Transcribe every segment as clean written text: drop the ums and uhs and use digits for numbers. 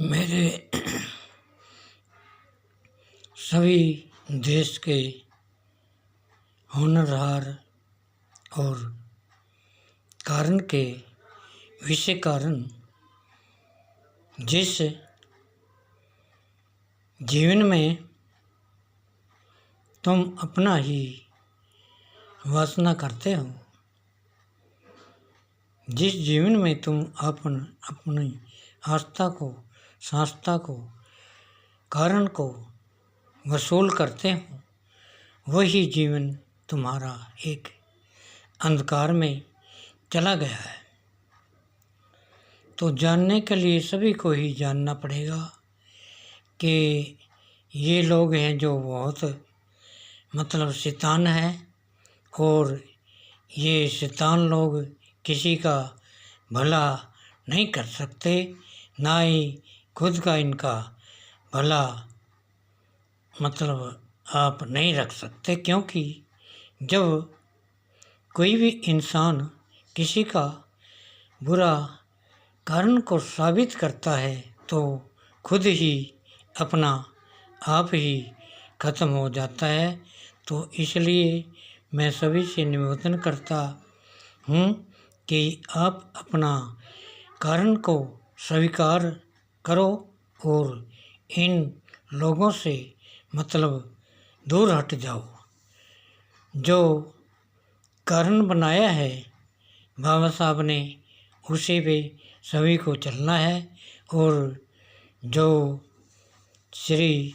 मेरे सभी देश के होनहार और कारण के विषय कारण जिस जीवन में तुम अपना ही वासना करते हो, जिस जीवन में तुम अपनी आस्था को, संस्था को, कारण को वसूल करते हो, वही जीवन तुम्हारा एक अंधकार में चला गया है। तो जानने के लिए सभी को ही जानना पड़ेगा कि ये लोग हैं जो बहुत शैतान हैं, और ये शैतान लोग किसी का भला नहीं कर सकते, ना ही खुद का इनका भला आप नहीं रख सकते। क्योंकि जब कोई भी इंसान किसी का बुरा कारण को साबित करता है तो खुद ही अपना आप ही ख़त्म हो जाता है। तो इसलिए मैं सभी से निवेदन करता हूँ कि आप अपना कारण को स्वीकार करो और इन लोगों से दूर हट जाओ। जो कारण बनाया है बाबा साहब ने, उसी पे सभी को चलना है। और जो श्री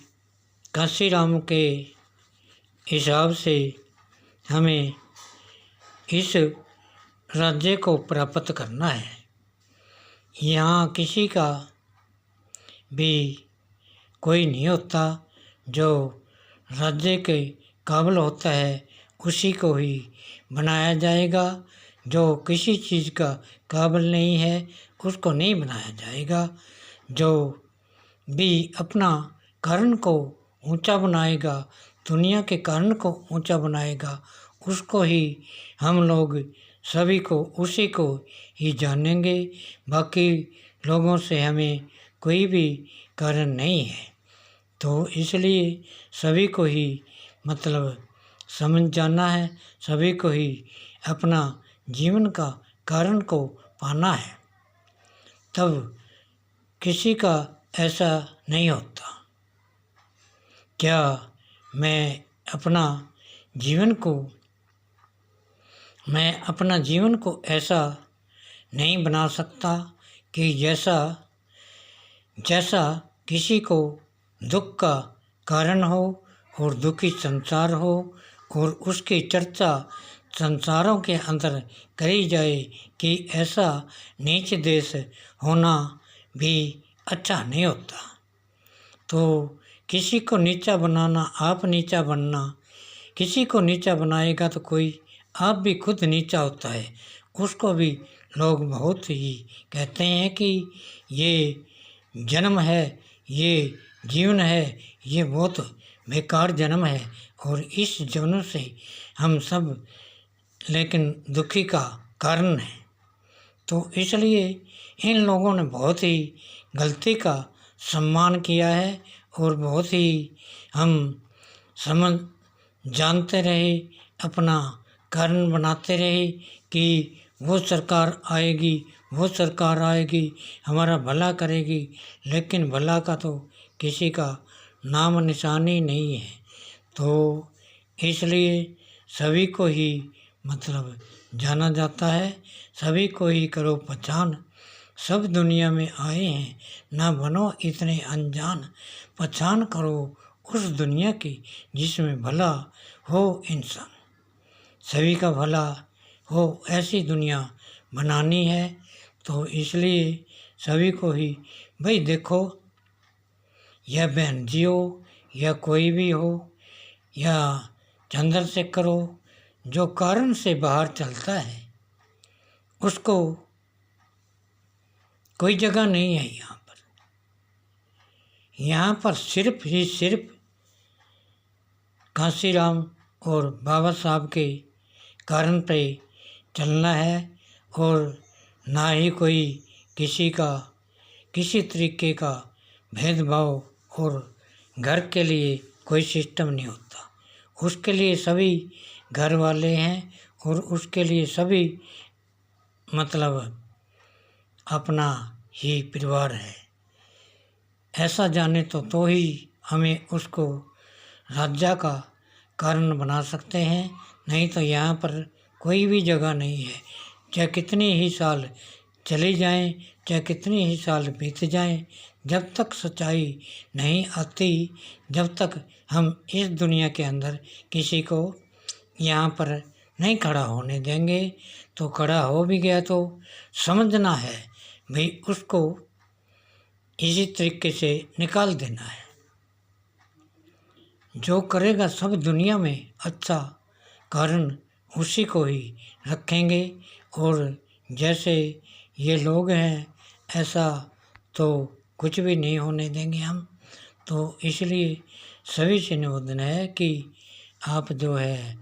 काशीराम के हिसाब से हमें इस राज्य को प्राप्त करना है। यहाँ किसी का भी कोई नहीं होता, जो राज्य के काबिल होता है उसी को ही बनाया जाएगा। जो किसी चीज़ का काबिल नहीं है उसको नहीं बनाया जाएगा। जो भी अपना कारण को ऊंचा बनाएगा, दुनिया के कारण को ऊंचा बनाएगा, उसको ही हम लोग सभी को उसी को ही जानेंगे। बाकी लोगों से हमें कोई भी कारण नहीं है। तो इसलिए सभी को ही समझ जाना है, सभी को ही अपना जीवन का कारण को पाना है। तब किसी का ऐसा नहीं होता। क्या मैं अपना जीवन को ऐसा नहीं बना सकता कि जैसा किसी को दुख का कारण हो और दुखी संसार हो, और उसकी चर्चा संसारों के अंदर करी जाए कि ऐसा नीच देश होना भी अच्छा नहीं होता। तो किसी को नीचा बनाना, आप नीचा बनना, किसी को नीचा बनाएगा तो कोई आप भी खुद नीचा होता है। उसको भी लोग बहुत ही कहते हैं कि ये जन्म है, ये जीवन है, ये बहुत बेकार जन्म है, और इस जन्म से हम सब लेकिन दुखी का कारण है। तो इसलिए इन लोगों ने बहुत ही गलती का सम्मान किया है, और बहुत ही हम जानते रहे, अपना कारण बनाते रहे कि वो सरकार आएगी हमारा भला करेगी, लेकिन भला का तो किसी का नाम निशानी नहीं है। तो इसलिए सभी को ही जाना जाता है, सभी को ही करो पहचान। सब दुनिया में आए हैं, ना बनो इतने अनजान। पहचान करो उस दुनिया की जिसमें भला हो इंसान, सभी का भला हो, ऐसी दुनिया बनानी है। तो इसलिए सभी को ही भाई देखो, या बहन जी हो या कोई भी हो या चंद्रशेखर हो, जो कारण से बाहर चलता है उसको कोई जगह नहीं है यहाँ पर। यहाँ पर सिर्फ ही सिर्फ काशीराम और बाबा साहब के कारण पे चलना है, और ना ही कोई किसी तरीके का भेदभाव और घर के लिए कोई सिस्टम नहीं होता। उसके लिए सभी घर वाले हैं और उसके लिए सभी मतलब अपना ही परिवार है। ऐसा जाने तो ही हमें उसको राज्य का कारण बना सकते हैं, नहीं तो यहाँ पर कोई भी जगह नहीं है। चाहे कितने ही साल चले जाएं, चाहे कितने ही साल बीत जाएं, जब तक सच्चाई नहीं आती, जब तक हम इस दुनिया के अंदर किसी को यहाँ पर नहीं खड़ा होने देंगे। तो खड़ा हो भी गया तो समझना है भाई उसको इसी तरीके से निकाल देना है। जो करेगा सब दुनिया में अच्छा कारण उसी को ही रखेंगे। और जैसे ये लोग हैं ऐसा तो कुछ भी नहीं होने देंगे हम। तो इसलिए सभी से निवेदन है कि आप जो है